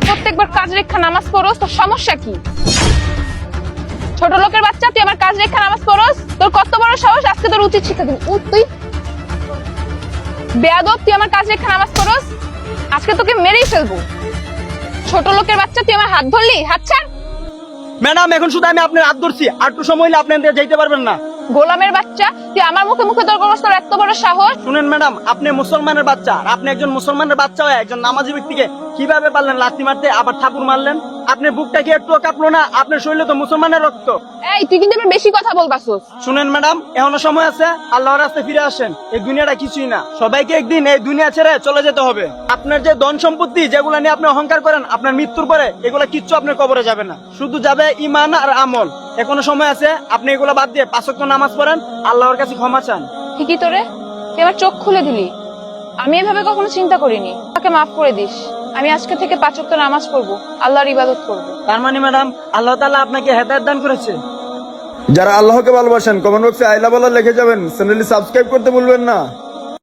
প্রত্যেকবার কাজ রেখা নামাজ পড়োস, তোর সমস্যা কি? ছোট লোকের বাচ্চা, তুই আমার কাজ রেখা নামাজ পড়োস? তোর কত বড় সাহস! আজকে তোর উচিত শিক্ষা দিবি। তুই বেয়াদব, তুই আমার কাজ রেখা নামাজ পড়োস? আজকে তোকে মেরেই ফেলবো। ছোট লোকের বাচ্চা, তুই আমার হাত ধরলি? হাত ছাড়। ম্যাডাম, এখন শুধু আমি আপনার হাত ধরছি, আর একটু সময় হলে আপনি যাইতে পারবেন না। গোলামের বাচ্চা, তুই আমার মুখে মুখে তর্ক করছিস? তোর এত বড় সাহস! শুনেন ম্যাডাম, আপনি মুসলমানের বাচ্চা, আর আপনি একজন মুসলমানের বাচ্চা হয়ে একজন নামাজি ব্যক্তিকে কিভাবে পারলেন লাথি মারতে, আবার থাপুর মারলেন? আপনার বুকটা কি একটু কাঁপলো না? আপনার শরীরে তো মুসলমানের রক্ত। এই, তুই কিন্তু এবার বেশি কথা বলতাছস। শুনেন ম্যাডাম, এখনো সময় আছে, আল্লাহর রাস্তায় ফিরে আসেন। এই দুনিয়াটা কিছুই না, সবাইকে একদিন এই দুনিয়া ছেড়ে চলে যেতে হবে। আপনার যে ধন সম্পত্তি যেগুলো নিয়ে আপনি অহংকার করেন, আপনার মৃত্যুর পরে এগুলা কিচ্ছু আপনার কবরে যাবে না, শুধু যাবে ইমান আর আমল। এখনো সময় আছে, আপনি এগুলো বাদ দিয়ে 5 ওয়াক্ত নামাজ পড়েন, আল্লাহর কাছে ক্ষমা চান। ঠিকই তো রে, তুই আমার চোখ খুলে দিলি। আমি এভাবে কখনো চিন্তা করিনি। আমাকে মাফ করে দিস। আমি আজকে থেকে 5 ওয়াক্ত নামাজ পড়বো, আল্লাহর ইবাদত করবো। তার মানে ম্যাডাম, আল্লাহ তাআলা আপনাকে হেদায়েত দান করেছে। যারা আল্লাহকে ভালোবাসেন কমেন্ট বক্সে আই লাভ আল্লাহ লিখে যাবেন। চ্যানেলটি সাবস্ক্রাইব করতে ভুলবেন না।